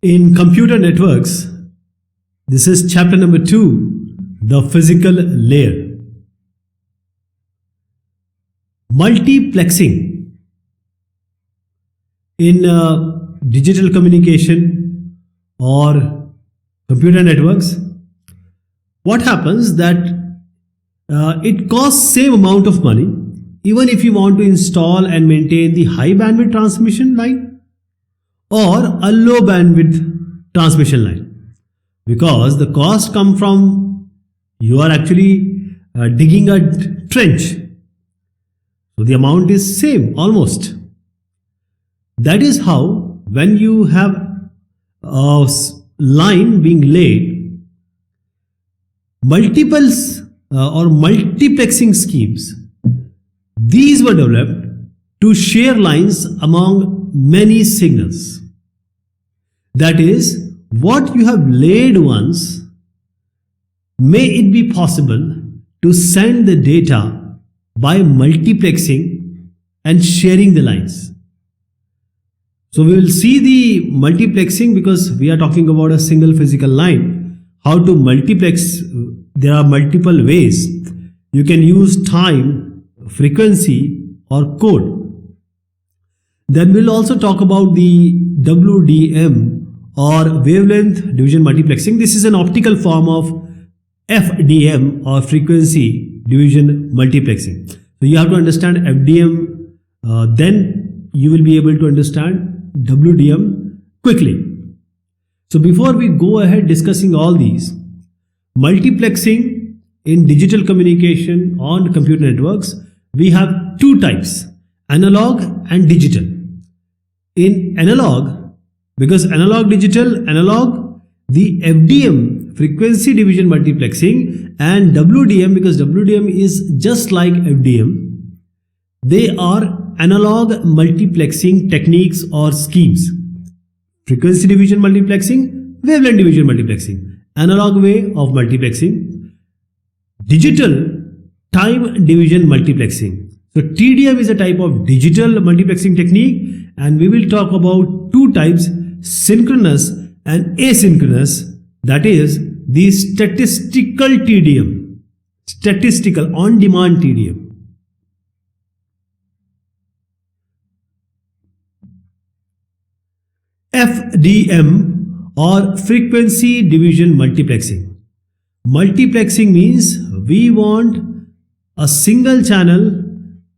In computer networks, this is chapter number 2, the physical layer. Multiplexing. In digital communication or computer networks, what happens that it costs same amount of money even if you want to install and maintain the high bandwidth transmission line or a low bandwidth transmission line, because the cost come from you are actually digging a trench, so the amount is same almost. That is how when you have a line being laid, multiples or multiplexing schemes, these were developed to share lines among many signals. That is, what you have laid once, may it be possible to send the data by multiplexing and sharing the lines. So we will see the multiplexing because we are talking about a single physical line. How to multiplex, there are multiple ways. You can use time, frequency or code. Then we'll also talk about the WDM or wavelength division multiplexing. This is an optical form of FDM or frequency division multiplexing. So you have to understand FDM, then you will be able to understand WDM quickly. So before we go ahead discussing all these, multiplexing in digital communication on computer networks, we have two types, analog and digital. In analog, because analog, the FDM, frequency division multiplexing, and WDM, because WDM is just like FDM, they are analog multiplexing techniques or schemes. Frequency division multiplexing, wavelength division multiplexing, analog way of multiplexing, digital time division multiplexing. So TDM is a type of digital multiplexing technique, and we will talk about two types, synchronous and asynchronous, that is the statistical TDM, statistical on-demand TDM. FDM or frequency division multiplexing. Multiplexing means we want a single channel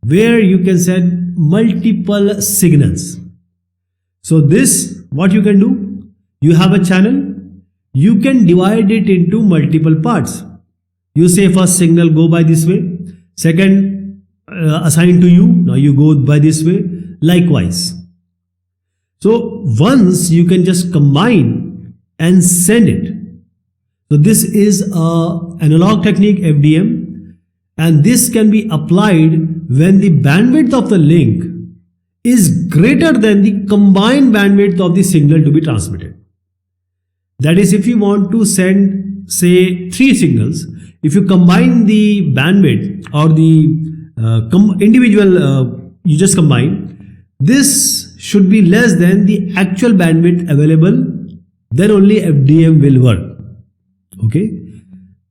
where you can send multiple signals. So this, what you can do, you have a channel, you can divide it into multiple parts. You say first signal go by this way, second assigned to you, now you go by this way, likewise. So once you can just combine and send it. So this is an analog technique, FDM, and this can be applied when the bandwidth of the link is greater than the combined bandwidth of the signal to be transmitted. That is, if you want to send, say, 3 signals, if you combine the bandwidth or the individual, you just combine, this should be less than the actual bandwidth available, then only FDM will work. Okay,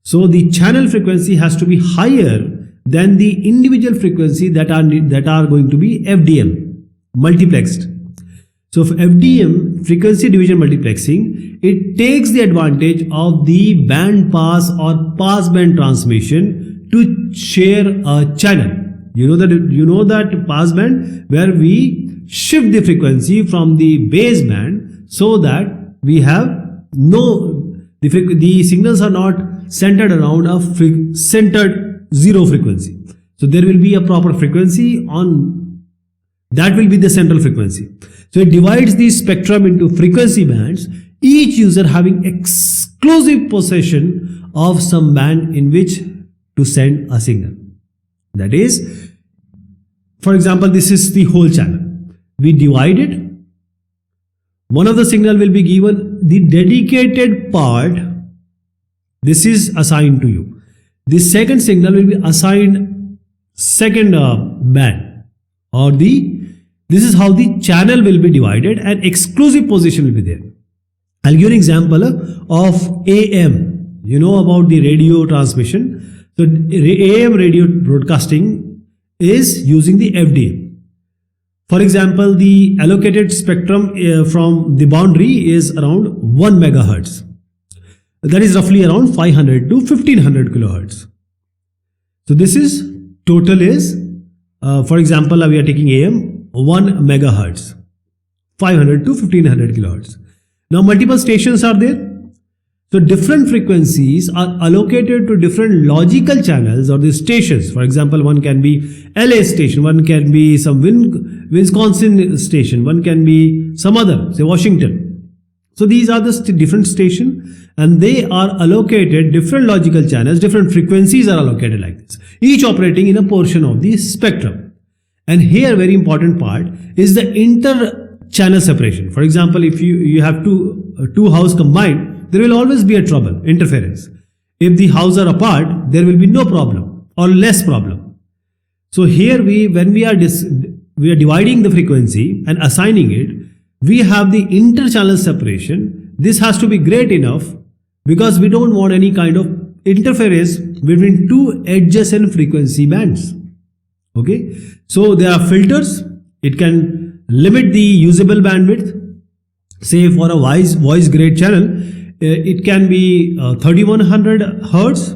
so the channel frequency has to be higher than the individual frequency that are going to be FDM multiplexed. So for FDM, frequency division multiplexing, it takes the advantage of the band pass or pass band transmission to share a channel. You know that pass band where we shift the frequency from the base band so that we have the signals are not centered around a centered zero frequency. So there will be a proper frequency on that will be the central frequency. So it divides the spectrum into frequency bands, each user having exclusive possession of some band in which to send a signal. That is, for example, this is the whole channel. We divide it. One of the signal will be given the dedicated part. This is assigned to you. The second signal will be assigned second band, or this is how the channel will be divided and exclusive position will be there. I'll give you an example of AM. You know about the radio transmission. So AM radio broadcasting is using the FDM. For example, the allocated spectrum from the boundary is around 1 megahertz. That is roughly around 500 to 1500 kilohertz. So this is total is, for example, we are taking AM 1 megahertz, 500 to 1500 kilohertz. Now multiple stations are there. So different frequencies are allocated to different logical channels or the stations. For example, one can be LA station, one can be some Wisconsin station, one can be some other, say Washington. So these are the different stations, and they are allocated different logical channels, different frequencies are allocated like this, each operating in a portion of the spectrum. And here very important part is the inter-channel separation. For example, if you have two houses combined, there will always be a trouble, interference. If the houses are apart, there will be no problem or less problem. So here when we are dividing the frequency and assigning it, we have the inter-channel separation. This has to be great enough because we don't want any kind of interference between two adjacent frequency bands. Okay, so there are filters. It can limit the usable bandwidth. Say for a voice grade channel, it can be 3100 hertz.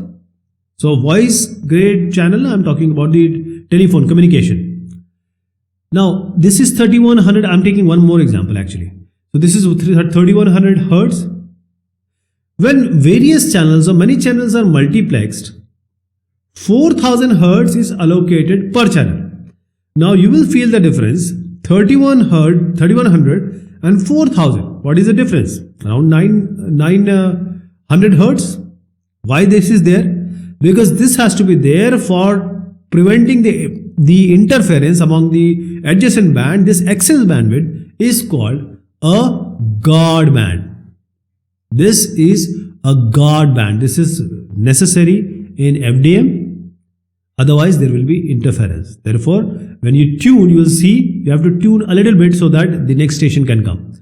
So voice grade channel, I'm talking about the telephone communication. Now this is 3100. I'm taking one more example actually. So this is 3100 hertz. When various channels or many channels are multiplexed, 4000 hertz is allocated per channel. Now you will feel the difference. 3100 and 4000. What is the difference? Around 900 hertz. Why this is there? Because this has to be there for preventing the interference among the adjacent band. This excess bandwidth is called a guard band. This is a guard band. This is necessary in FDM. Otherwise, there will be interference. Therefore, when you tune, you will see you have to tune a little bit so that the next station can come.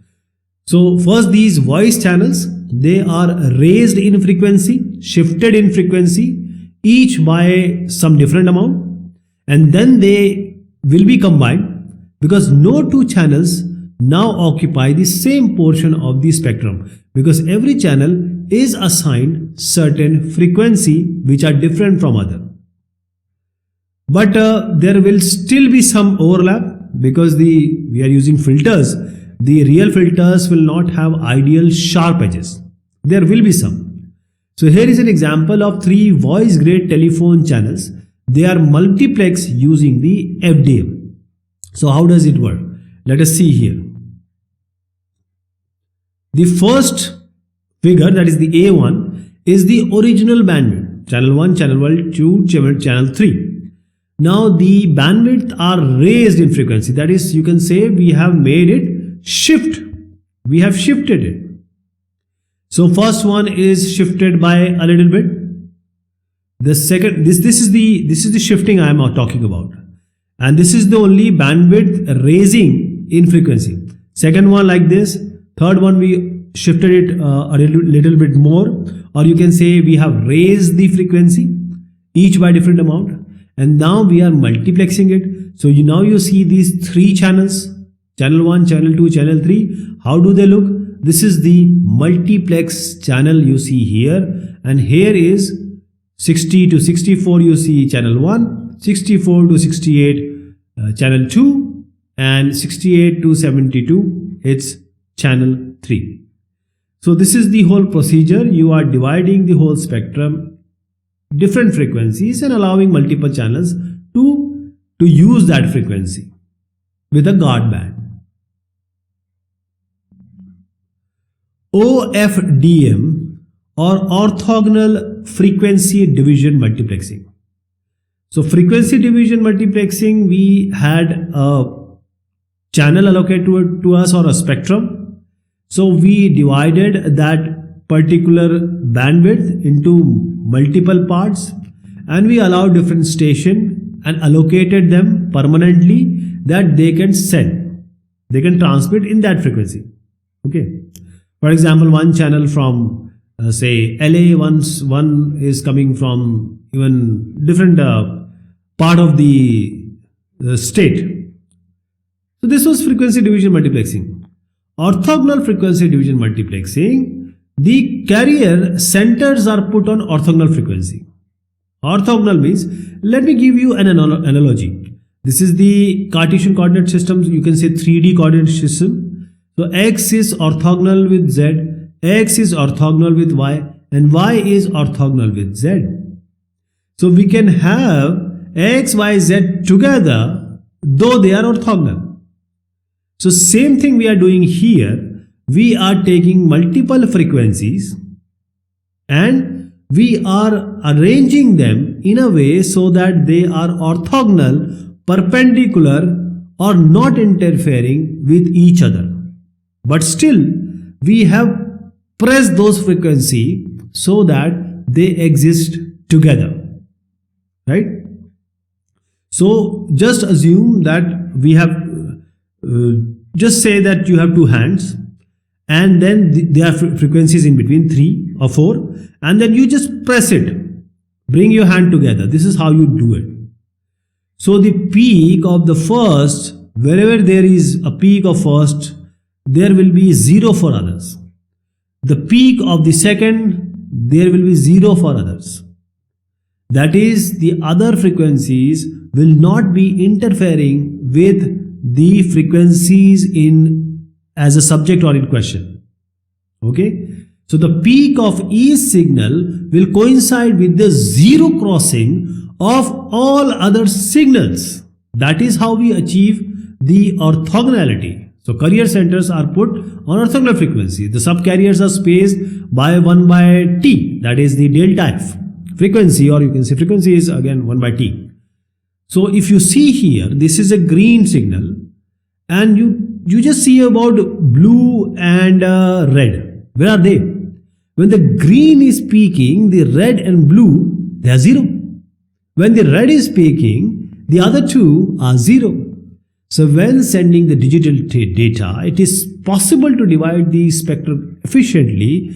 So first, these voice channels, they are raised in frequency, shifted in frequency, each by some different amount, and then they will be combined because no two channels now occupy the same portion of the spectrum, because every channel is assigned certain frequency which are different from other. But there will still be some overlap because we are using filters. The real filters will not have ideal sharp edges. There will be some. So here is an example of 3 voice grade telephone channels. They are multiplex using the FDM. So how does it work? Let us see here. The first figure, that is the A1, is the original bandwidth. Channel 1, channel 2, channel 3. Now the bandwidth are raised in frequency. That is, you can say we have made it shift. We have shifted it. So first one is shifted by a little bit. The second, this is the shifting I am talking about, and this is the only bandwidth raising in frequency. Second one like this. Third one we shifted it a little bit more, or you can say we have raised the frequency each by different amount. And now we are multiplexing it. So now you see these 3 channels, channel 1, channel 2, channel 3. How do they look? This is the multiplex channel you see here. And here is 60 to 64, you see channel 1, 64 to 68, channel 2, and 68 to 72, it's channel 3. So this is the whole procedure. You are dividing the whole spectrum, different frequencies, and allowing multiple channels to use that frequency with a guard band. OFDM, or orthogonal frequency division multiplexing. So frequency division multiplexing, we had a channel allocated to us or a spectrum. So we divided that particular bandwidth into multiple parts, and we allowed different station and allocated them permanently that they can send, they can transmit in that frequency. Okay. For example, one channel from say LA, one is coming from even different part of the state. So this was frequency division multiplexing. Orthogonal frequency division multiplexing, the carrier centers are put on orthogonal frequency. Orthogonal means, let me give you an analogy. This is the Cartesian coordinate system. You can say 3D coordinate system. So X is orthogonal with Z, X is orthogonal with Y, and Y is orthogonal with Z. So we can have X, Y, Z together, though they are orthogonal. So same thing we are doing here. We are taking multiple frequencies and we are arranging them in a way so that they are orthogonal, perpendicular, or not interfering with each other. But still, we have pressed those frequencies so that they exist together. Right? So just assume that we have just say that you have two hands and then there are frequencies in between 3 or 4 and then you just press it, bring your hand together. This is how you do it. So the peak of the first, wherever there is a peak of first, there will be 0 for others. The peak of the second, there will be 0 for others. That is, the other frequencies will not be interfering with the frequencies in as a subject or in question. Okay, so the peak of each signal will coincide with the 0 crossing of all other signals. That is how we achieve the orthogonality. So carrier centers are put on orthogonal frequency. The subcarriers are spaced by 1 by t, that is the delta f frequency, or you can say frequency is again 1 by t. So if you see here, this is a green signal and you just see about blue and red. Where are they? When the green is peaking, the red and blue, they are 0. When the red is peaking, the other two are 0. So when sending the digital data, it is possible to divide the spectrum efficiently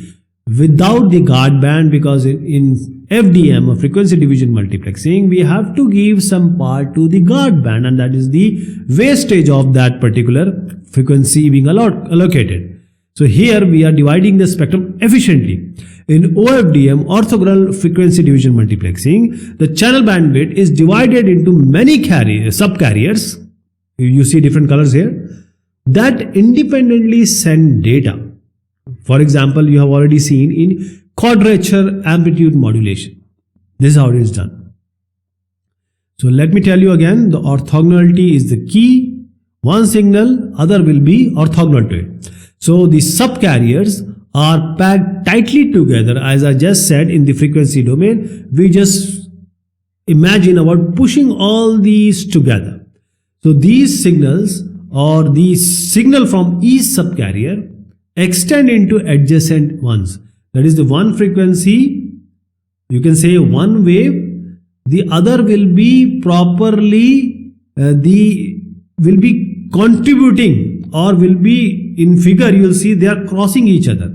without the guard band, because in FDM, or frequency division multiplexing, we have to give some part to the guard band, and that is the wastage of that particular frequency being allocated. So here we are dividing the spectrum efficiently. In OFDM, orthogonal frequency division multiplexing, the channel bandwidth is divided into many subcarriers. You see different colors here that independently send data. For example, you have already seen in quadrature amplitude modulation. This is how it is done. So let me tell you again, the orthogonality is the key. One signal, other will be orthogonal to it. So the subcarriers are packed tightly together, as I just said, in the frequency domain. We just imagine about pushing all these together. So these signals, or the signal from each subcarrier, extend into adjacent ones. That is the one frequency, you can say one wave, the other will be properly, will be contributing, or will be in figure, you will see they are crossing each other.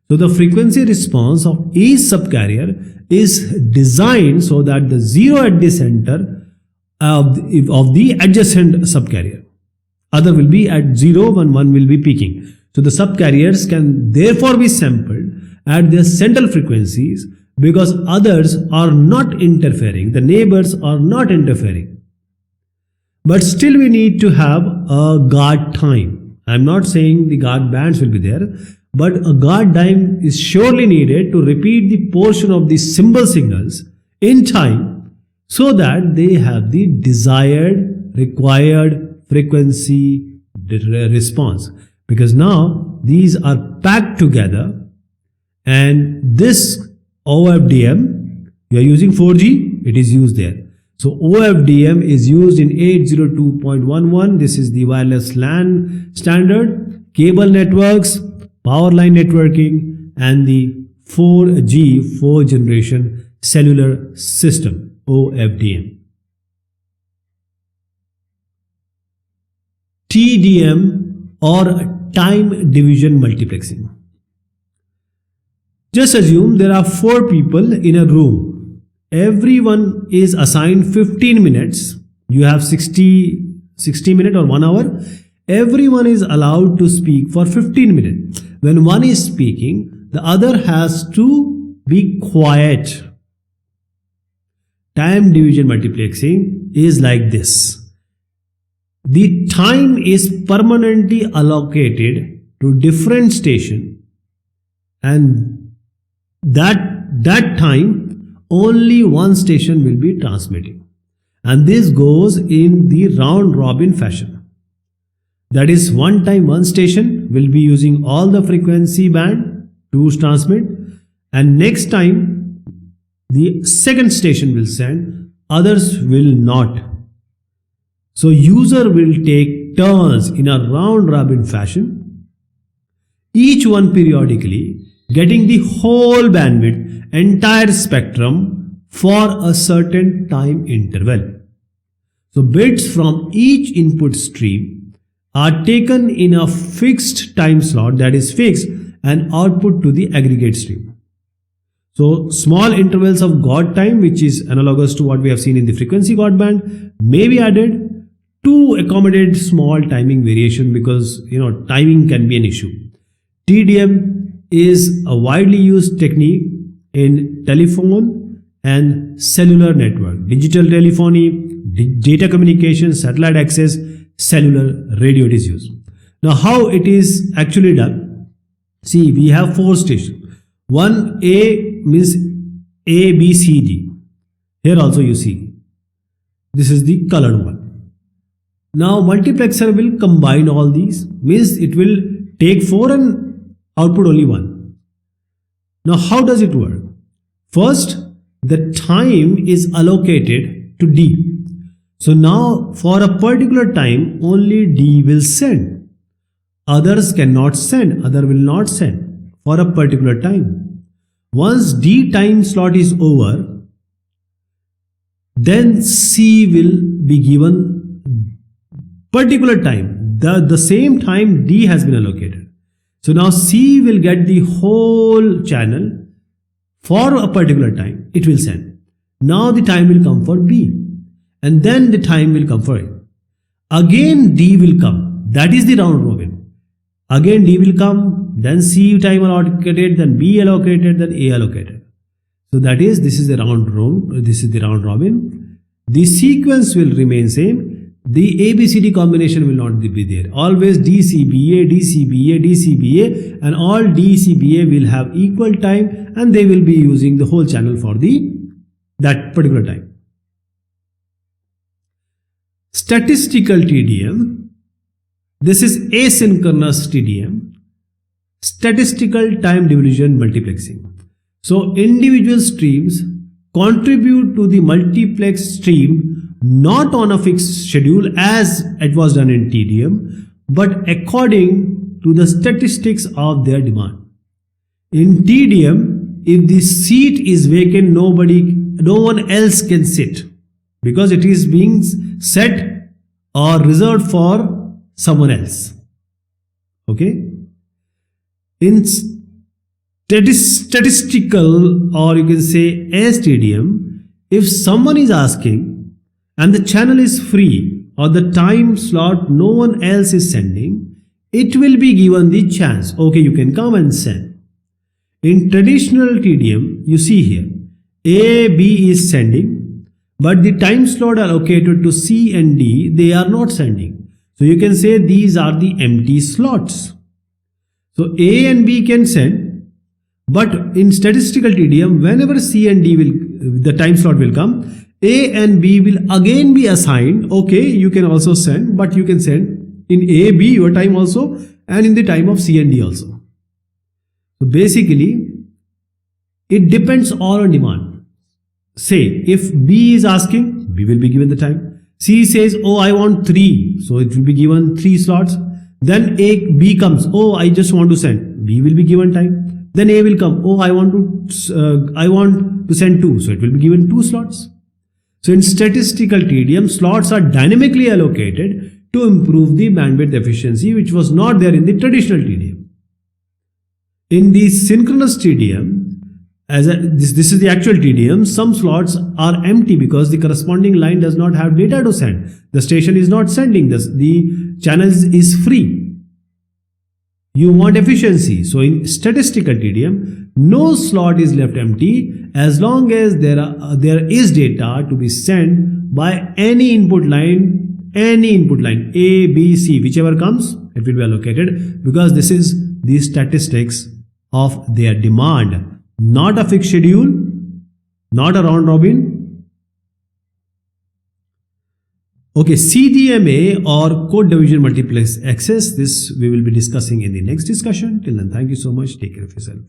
So the frequency response of each subcarrier is designed so that the 0 at the center of the adjacent subcarrier. Other will be at 0 and one will be peaking. So the subcarriers can therefore be sampled at their central frequencies because others are not interfering, the neighbors are not interfering. But still we need to have a guard time. I am not saying the guard bands will be there, but a guard time is surely needed to repeat the portion of the symbol signals in time so that they have the desired, required frequency response. Because now these are packed together, and this OFDM, you are using 4G, it is used there. So OFDM is used in 802.11. This is the wireless LAN standard, cable networks, power line networking, and the 4G, 4th generation cellular system, OFDM. TDM, or time division multiplexing. Just assume there are 4 people in a room. Everyone is assigned 15 minutes. You have 60 minutes or 1 hour. Everyone is allowed to speak for 15 minutes. When one is speaking, the other has to be quiet. Time division multiplexing is like this. The time is permanently allocated to different station, and that time only one station will be transmitting, and this goes in the round robin fashion. That is, one time one station will be using all the frequency band to transmit, and next time the second station will send, others will not. So user will take turns in a round robin fashion, each one periodically getting the whole bandwidth, entire spectrum for a certain time interval. So bits from each input stream are taken in a fixed time slot, that is fixed, and output to the aggregate stream. So small intervals of God time, which is analogous to what we have seen in the frequency God band, may be added to accommodate small timing variation, because timing can be an issue. TDM is a widely used technique in telephone and cellular network, digital telephony, data communication, satellite access, cellular radio it is used. Now how it is actually done? See, we have 4 stations. One A means A, B, C, D. Here also you see, this is the colored one. Now multiplexer will combine all these, means it will take 4 and output only 1. Now how does it work? First, the time is allocated to D. So now for a particular time only D will send. Others cannot send, other will not send for a particular time. Once D time slot is over, then C will be given particular time, the same time D has been allocated. So now C will get the whole channel for a particular time, it will send. Now the time will come for B, and then the time will come for A. Again D will come, that is the round robin. Again D will come, then C time allocated, then B allocated, then A allocated. So that is, this is the round robin. The sequence will remain same. The ABCD combination will not be there. Always DCBA, DCBA, DCBA, and all DCBA will have equal time, and they will be using the whole channel for that particular time. Statistical TDM. This is asynchronous TDM. Statistical time division multiplexing. So individual streams contribute to the multiplex stream not on a fixed schedule as it was done in TDM, but according to the statistics of their demand. In TDM, if the seat is vacant, no one else can sit, because it is being set or reserved for someone else. Okay? In statistical, or you can say STDM, if someone is asking and the channel is free, or the time slot no one else is sending, it will be given the chance, okay, you can come and send. In traditional TDM, you see here, A, B is sending, but the time slot allocated to C and D, they are not sending. So you can say these are the empty slots. So A and B can send, but in statistical TDM, whenever C and D the time slot will come, A and B will again be assigned. Okay, you can also send, but you can send in A, B your time also, and in the time of C and D also. So basically, it depends all on demand. Say, if B is asking, B will be given the time. C says, oh, I want 3. So it will be given 3 slots. Then B comes, oh, I just want to send. B will be given time. Then A will come, oh, I want to send 2. So it will be given 2 slots. So in statistical TDM, slots are dynamically allocated to improve the bandwidth efficiency, which was not there in the traditional TDM. In the synchronous TDM, this is the actual TDM. Some slots are empty because the corresponding line does not have data to send. The station is not sending this. The channel is free. You want efficiency. So in statistical TDM, no slot is left empty as long as there is data to be sent by any input line, A, B, C, whichever comes, it will be allocated, because this is the statistics of their demand, not a fixed schedule, not a round robin. Okay, CDMA or code division multiplex access, this we will be discussing in the next discussion. Till then, thank you so much. Take care of yourself.